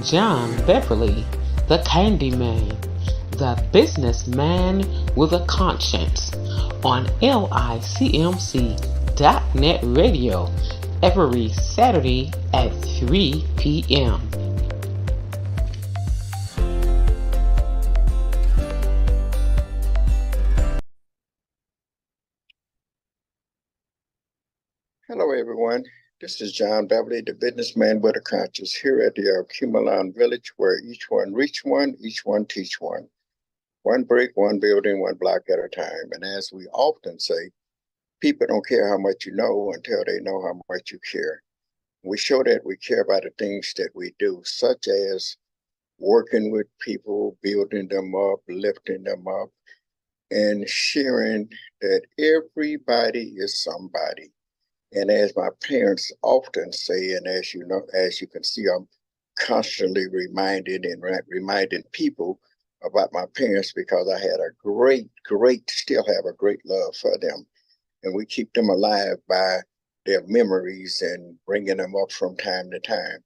John Beverly, the Candyman, the businessman with a conscience, on LICMC.net radio every Saturday at 3 p.m. Hello, everyone. This is John Beverly, the businessman with a conscience, here at the Cumulon Village, where each one reach one, each one teach one. One brick, one building, one block at a time. And as we often say, people don't care how much you know until they know how much you care. We show that we care about the things that we do, such as working with people, building them up, lifting them up, and sharing that everybody is somebody. And as my parents often say, and as you know, as you can see, I'm constantly reminded and reminding people about my parents because I had a still have a great love for them. And we keep them alive by their memories and bringing them up from time to time.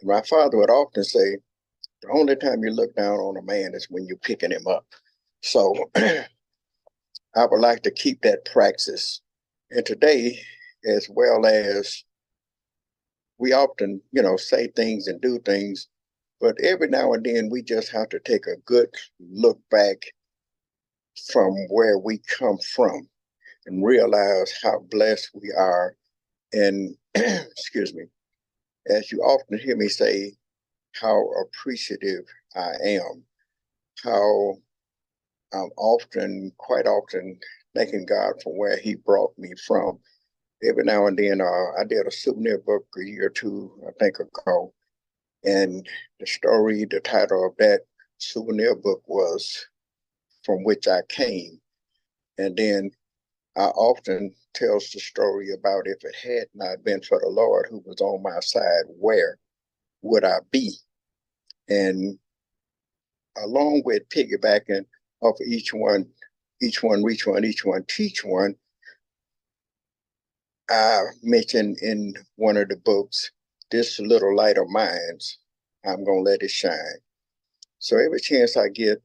And my father would often say, the only time you look down on a man is when you're picking him up. So I would like to keep that practice. And today, as well as we often, say things and do things, but every now and then we just have to take a good look back from where we come from and realize how blessed we are. And excuse me, as you often hear me say, how appreciative I am, how I'm quite often, thanking God for where He brought me from. Every now and then, I did a souvenir book a year or two, I think, ago. And the title of that souvenir book was From Which I Came. And then I often tells the story about if it had not been for the Lord who was on my side, where would I be? And along with piggybacking off of each one reach one, each one teach one, I mentioned in one of the books, this little light of mine, I'm going to let it shine. So every chance I get,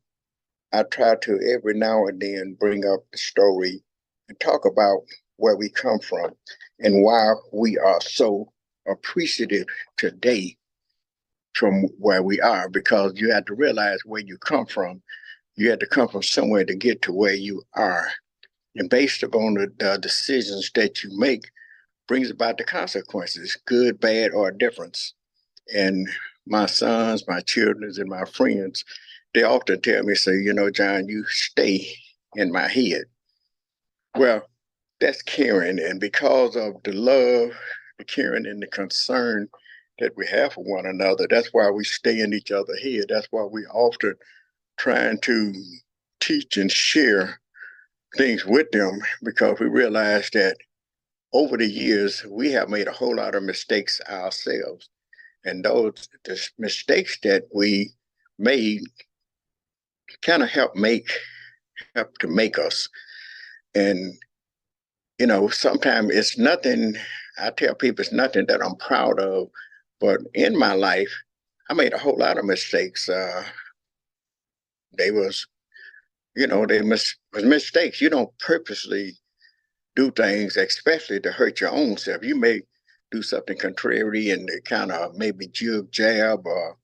I try to every now and then bring up the story and talk about where we come from and why we are so appreciative today from where we are, because you have to realize where you come from. You have to come from somewhere to get to where you are. And based upon the decisions that you make, brings about the consequences, good, bad, or difference. And my sons, my children, and my friends, they often tell me, say, John, you stay in my head. Well, that's caring. And because of the love, the caring, and the concern that we have for one another, that's why we stay in each other's head. That's why we often trying to teach and share things with them, because we realize that over the years, we have made a whole lot of mistakes ourselves. And the mistakes that we made kind of help to make us. And, sometimes it's nothing, I tell people it's nothing that I'm proud of, but in my life, I made a whole lot of mistakes. They was, was mistakes. You don't purposely do things, especially to hurt your own self. You may do something contrary and kind of maybe jab or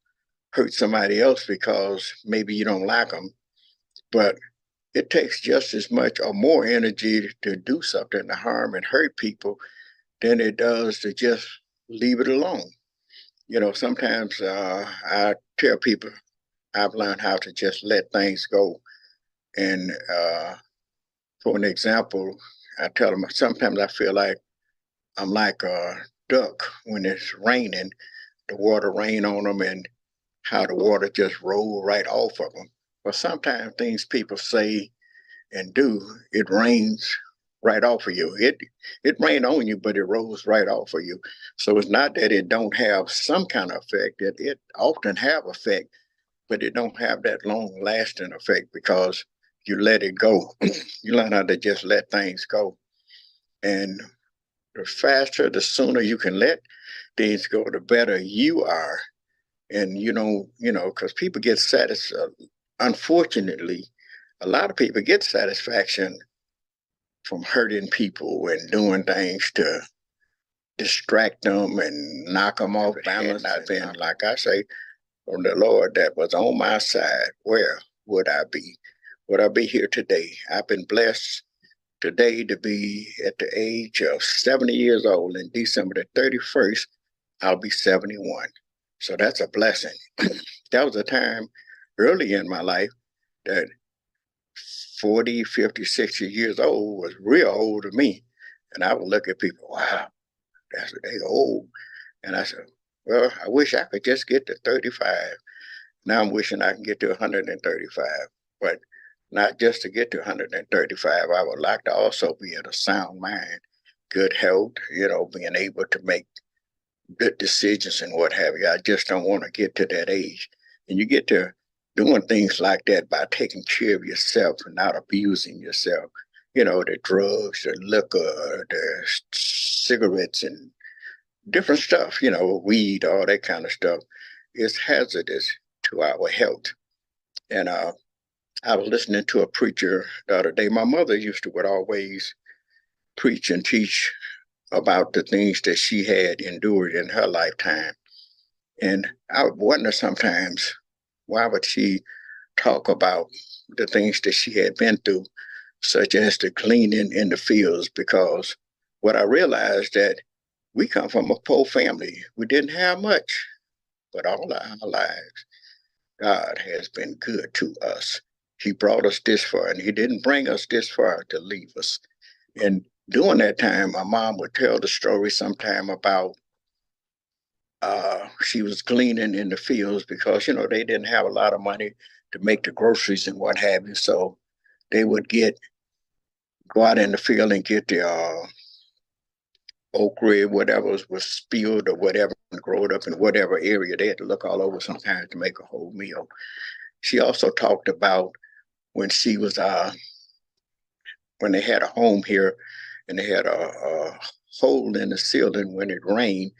hurt somebody else because maybe you don't like them. But it takes just as much or more energy to do something to harm and hurt people than it does to just leave it alone. Sometimes I tell people I've learned how to just let things go. And for an example, I tell them sometimes I feel like I'm like a duck when it's raining, the water rain on them and how the water just roll right off of them. But sometimes things people say and do, it rains right off of you. It rain on you, but it rolls right off of you. So it's not that it don't have some kind of effect, that it often have effect, but it don't have that long lasting effect because you let it go. You learn how to just let things go. And the faster, the sooner you can let things go, the better you are. And because people get satisfied. Unfortunately, a lot of people get satisfaction from hurting people and doing things to distract them and knock them off balance. Had not been, like I say, from the Lord that was on my side, where would I be? Would I be here today? I've been blessed today to be at the age of 70 years old. In December the 31st, I'll be 71. So that's a blessing. That was a time early in my life that 40, 50, 60 years old was real old to me. And I would look at people, wow, they old. And I said, well, I wish I could just get to 35. Now I'm wishing I can get to 135. But not just to get to 135, I would like to also be at a sound mind, good health, being able to make good decisions and what have you. I just don't want to get to that age. And you get to doing things like that by taking care of yourself and not abusing yourself. The drugs, the liquor, the cigarettes, and different stuff, weed, all that kind of stuff is hazardous to our health. And I was listening to a preacher the other day. My mother would always preach and teach about the things that she had endured in her lifetime. And I would wonder sometimes, why would she talk about the things that she had been through, such as the cleaning in the fields? Because what I realized that we come from a poor family. We didn't have much, but all our lives, God has been good to us. He brought us this far, and He didn't bring us this far to leave us. And during that time, my mom would tell the story sometime about she was gleaning in the fields because they didn't have a lot of money to make the groceries and what have you. So they would go out in the field and get the okra, whatever was spilled or whatever, and grow it up in whatever area. They had to look all over sometimes to make a whole meal. She also talked about when she was when they had a home here and they had a hole in the ceiling. When it rained,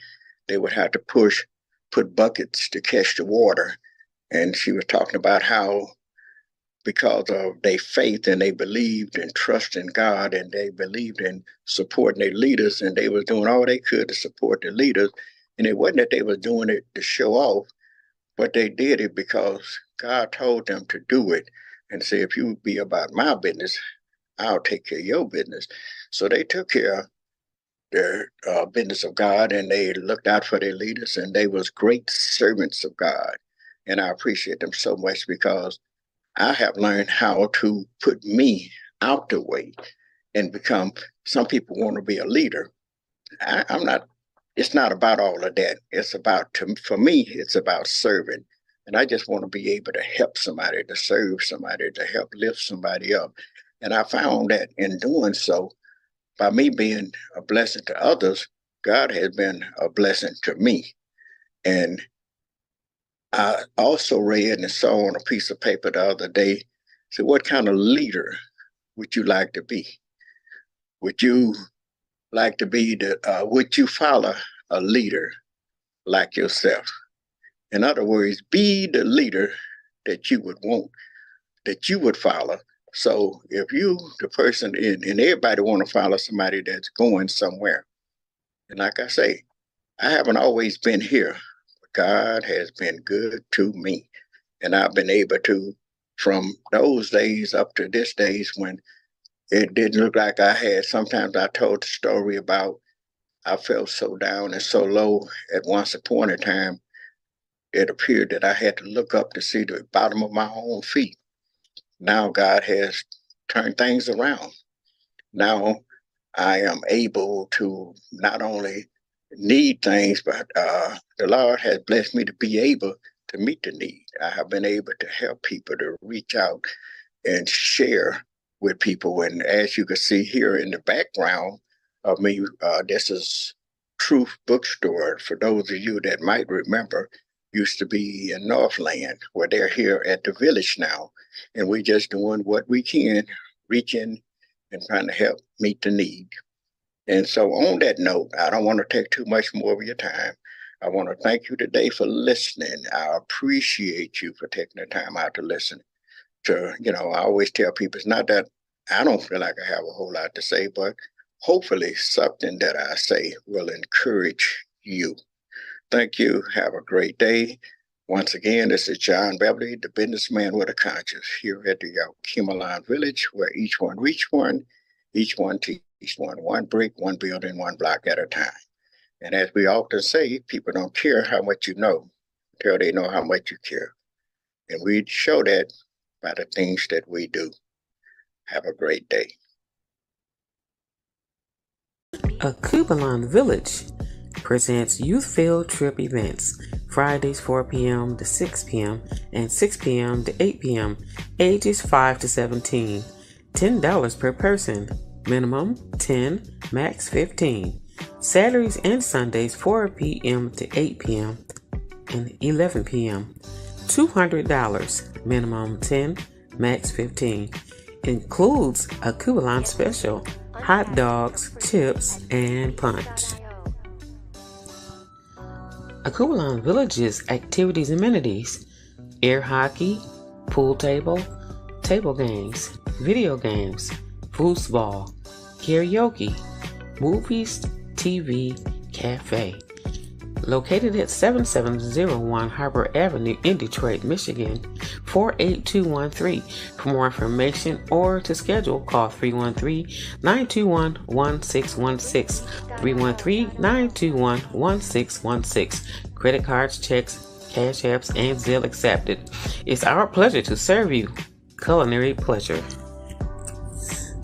they would have to put buckets to catch the water. And she was talking about how, because of their faith and they believed and trust in God and they believed in supporting their leaders, and they was doing all they could to support the leaders. And it wasn't that they was doing it to show off, but they did it because God told them to do it and say, if you be about my business, I'll take care of your business. So they took care of their business of God, and they looked out for their leaders, and they was great servants of God. And I appreciate them so much because I have learned how to put me out the way and become. Some people want to be a leader. I'm not. It's not about all of that. It's about, for me, it's about serving. And I just want to be able to help somebody, to serve somebody, to help lift somebody up. And I found that in doing so, by me being a blessing to others, God has been a blessing to me. And I also read and saw on a piece of paper the other day, so what kind of leader would you like to be? Would you like to be would you follow a leader like yourself? In other words, be the leader that you would want, that you would follow. So if you, the person, and everybody want to follow somebody that's going somewhere. And like I say, I haven't always been here. God has been good to me. And I've been able to, from those days up to this days when it didn't look like I had. Sometimes I told the story about I felt so down and so low at once upon a time, it appeared that I had to look up to see the bottom of my own feet. Now God has turned things around. Now I am able to not only need things, but the Lord has blessed me to be able to meet the need. I have been able to help people, to reach out and share with people. And as you can see here in the background of me, this is Truth Bookstore. For those of you that might remember, used to be in Northland, where they're here at the village now. And we're just doing what we can, reaching and trying to help meet the need. And so on that note, I don't want to take too much more of your time. I want to thank you today for listening. I appreciate you for taking the time out to listen. I always tell people it's not that I don't feel like I have a whole lot to say, but hopefully something that I say will encourage you. Thank you. Have a great day. Once again, this is John Beverly, the businessman with a conscience, here at the Yakumalan Village, where each one reach one, each one teach one brick, one building, one block at a time. And as we often say, people don't care how much you know until they know how much you care. And we show that by the things that we do. Have a great day. Akubalan Village presents youth field trip events Fridays 4 p.m. to 6 p.m. and 6 p.m. to 8 p.m. ages 5 to 17. $10 per person. Minimum 10, max 15. Saturdays and Sundays 4 p.m. to 8 p.m. and 11 p.m. $200. Minimum 10, max 15. Includes a Kubalan special, hot dogs, chips, and punch. Akubalan Village's activities and amenities: air hockey, pool table games, video games, foosball, karaoke, movies, TV, cafe. Located at 7701 Harbor Avenue in Detroit, Michigan, 48213. For more information or to schedule, call 313-921-1616, 313-921-1616. Credit cards, checks, cash apps, and Zelle accepted. It's our pleasure to serve you. Culinary pleasure.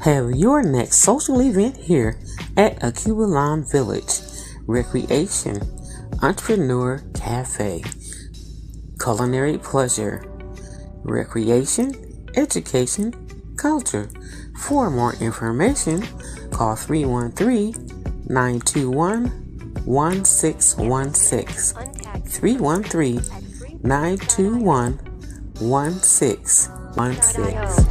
Have your next social event here at Akubalan Village. Recreation, Entrepreneur Cafe, Culinary Pleasure, Recreation, Education, Culture. For more information, call 313-921-1616, 313-921-1616.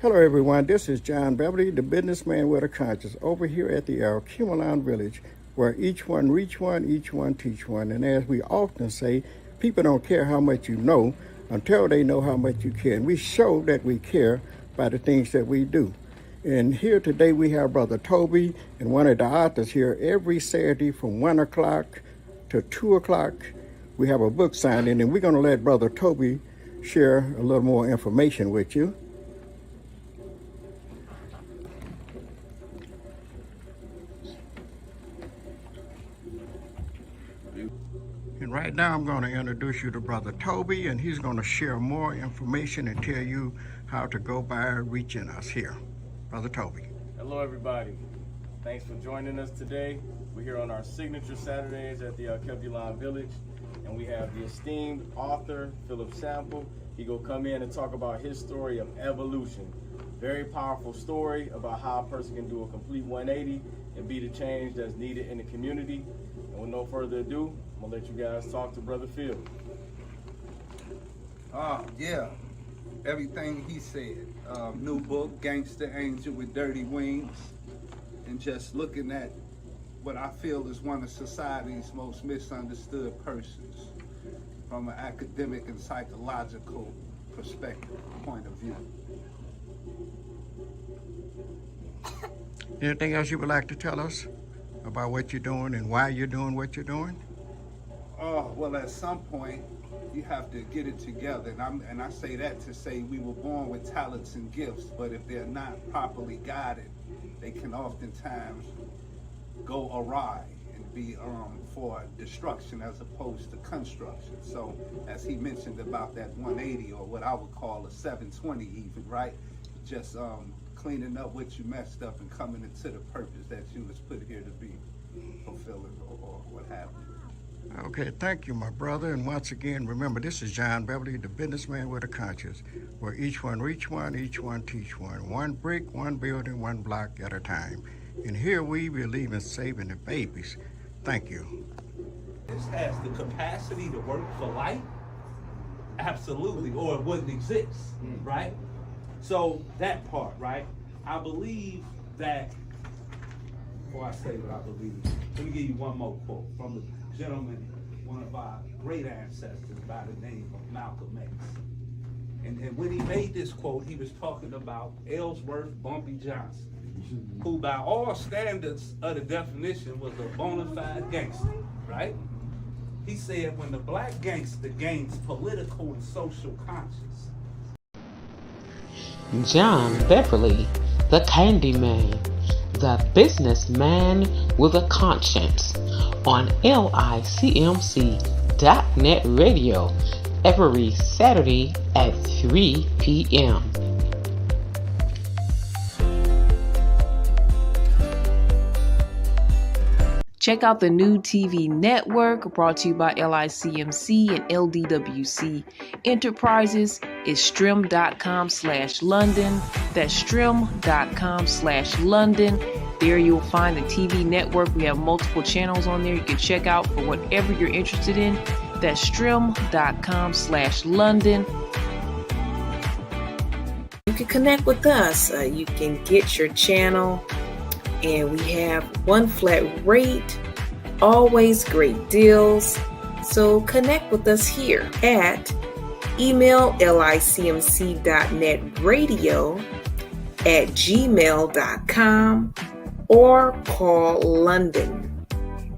Hello, everyone. This is John Beverly, the businessman with a conscience, over here at the Kumalan Village, where each one reach one, each one teach one. And as we often say, people don't care how much you know until they know how much you care. And we show that we care by the things that we do. And here today we have Brother Toby and one of the authors here every Saturday from 1 o'clock to 2 o'clock. We have a book signing, and we're going to let Brother Toby share a little more information with you. And right now I'm going to introduce you to Brother Toby, and he's going to share more information and tell you how to go by reaching us here. Brother Toby. Hello, everybody. Thanks for joining us today. We're here on our signature Saturdays at the Akubalan Village, and we have the esteemed author, Philip Sample. He gonna come in and talk about his story of evolution. Very powerful story about how a person can do a complete 180 and be the change that's needed in the community. And with no further ado, I'm gonna let you guys talk to Brother Phil. Yeah, everything he said. New book, Gangster Angel with Dirty Wings, and just looking at what I feel is one of society's most misunderstood persons from an academic and psychological perspective, point of view. Anything else you would like to tell us about what you're doing and why you're doing what you're doing? Well, at some point, you have to get it together. And I say that to say we were born with talents and gifts, but if they're not properly guided, they can oftentimes go awry and be for destruction as opposed to construction. So as he mentioned about that 180, or what I would call a 720 even, right? Just cleaning up what you messed up and coming into the purpose that you was put here to be fulfilling, or what have you. Okay, thank you, my brother. And once again, remember, this is John Beverly, the businessman with a conscience, where each one reach one, each one teach one. One brick, one building, one block at a time. And here we believe in saving the babies. Thank you. This has the capacity to work for life? Absolutely, or it wouldn't exist, right? So that part, right? I believe that, before I say what I believe, let me give you one more quote from a gentleman, one of our great ancestors by the name of Malcolm X. And when he made this quote, he was talking about Ellsworth Bumpy Johnson, who by all standards of the definition was a bona fide gangster, right? He said, when the black gangster gains political and social conscience. John Beverly, the Candyman, the businessman with a conscience, on LICMC.net radio every Saturday at 3 p.m. Check out the new TV network brought to you by LICMC and LDWC Enterprises. It's strim.com/London. That's strim.com/London. There you'll find the TV network. We have multiple channels on there you can check out for whatever you're interested in. That's strim.com/London. You can connect with us. You can get your channel. And we have one flat rate, always great deals. So connect with us here at email licmc.netradio@gmail.com or call London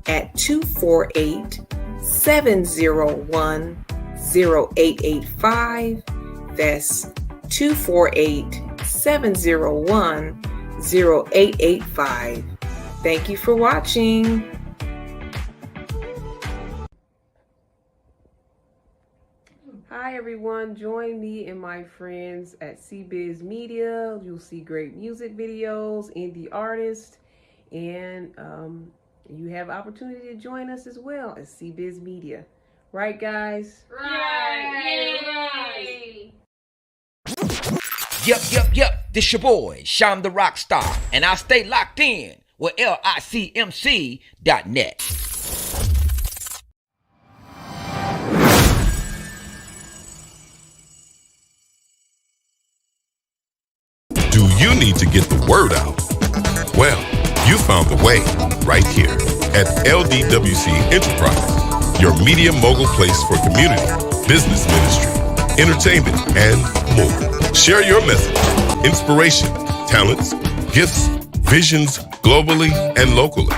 at 248-701-0885. That's 248-701-0885. Thank you for watching. Hi everyone, join me and my friends at CBiz Media. You'll see great music videos, indie artists, and you have opportunity to join us as well at CBiz Media. Right, guys? Right. Yep. This your boy, Sham the Rockstar, and I stay locked in with LICMC.net. Do you need to get the word out? Well, you found the way right here at LDWC Enterprise, your media mogul place for community, business ministry, entertainment, and more. Share your message, inspiration, talents, gifts, visions globally and locally.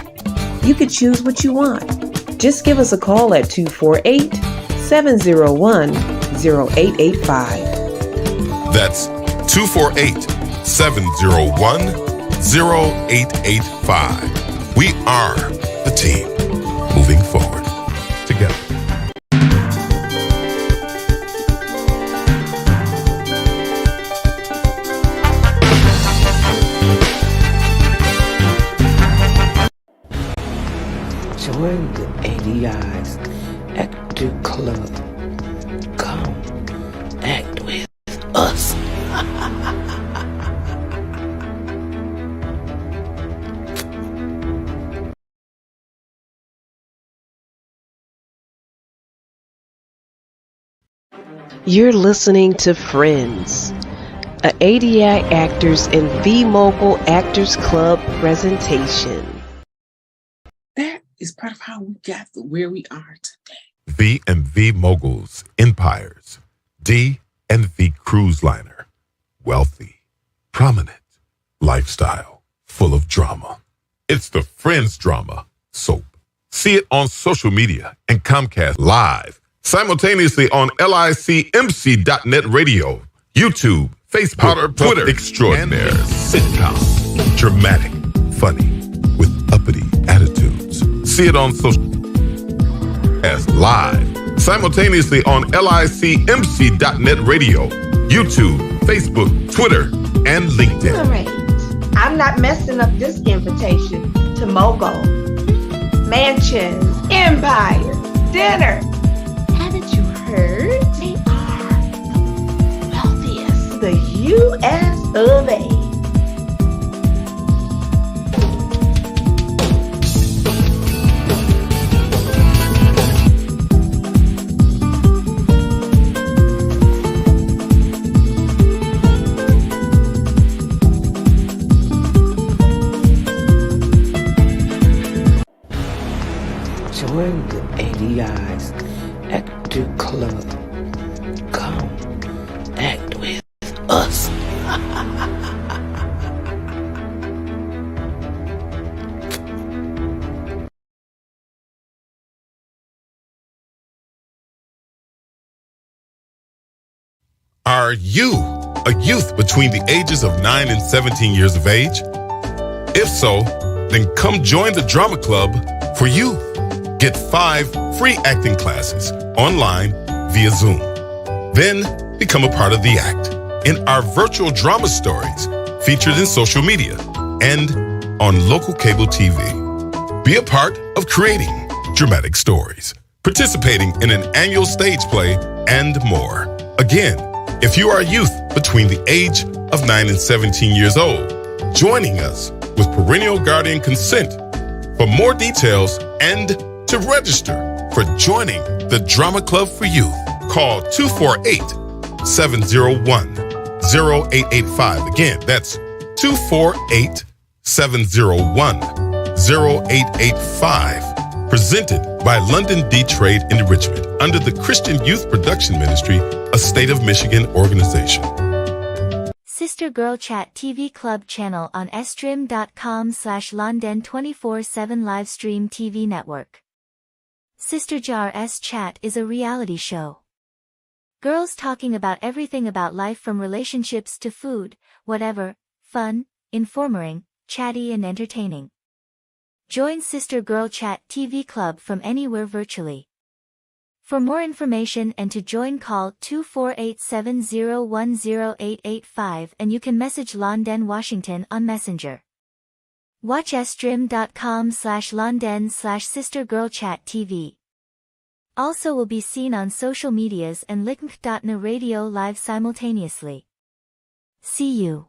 You can choose what you want. Just give us a call at 248-701-0885. That's 248-701-0885. We are the team moving forward together. Join the ADI's Actor Club. Come act with us. You're listening to Friends, a ADI Actors and V-Mogul Actors Club presentation. That is part of how we got to where we are today. V&V Moguls, Empires, D&V Cruise Liner, wealthy, prominent, lifestyle, full of drama. It's the Friends Drama Soap. See it on social media and Comcast Live, simultaneously on LICMC.net radio, YouTube, Facebook, Twitter, extraordinaire, sitcom, dramatic, funny, with uppity attitudes. See it on social as live, simultaneously on LICMC.net radio, YouTube, Facebook, Twitter, and LinkedIn. All right. I'm not messing up this invitation to Mogul. Mansions, empire, dinner. Haven't you heard? They are the wealthiest. The U.S. of A. join the ADIs at the club. Come act with us. Are you a youth between the ages of 9 and 17 years of age? If so, then come join the Drama Club for Youth. Get 5 free acting classes online via Zoom. Then become a part of the act in our virtual drama stories featured in social media and on local cable TV. Be a part of creating dramatic stories, participating in an annual stage play, and more. Again, if you are a youth between the age of 9 and 17 years old, joining us with parental guardian consent. For more details and to register for joining the Drama Club for Youth, call 248-701-0885. Again, that's 248-701-0885. Presented by London D Trade in Richmond under the Christian Youth Production Ministry, a State of Michigan organization. Sister Girl Chat TV Club channel on estrim.com/London 24/7 livestream TV network. Sister Jar S Chat is a reality show. Girls talking about everything about life from relationships to food, whatever, fun, informing, chatty and entertaining. Join Sister Girl Chat TV Club from anywhere virtually. For more information and to join, call 248-701-0885 and you can message London Washington on Messenger. Watch estrim.com/London/sistergirlchattv. Also will be seen on social medias and link.na radio live simultaneously. See you.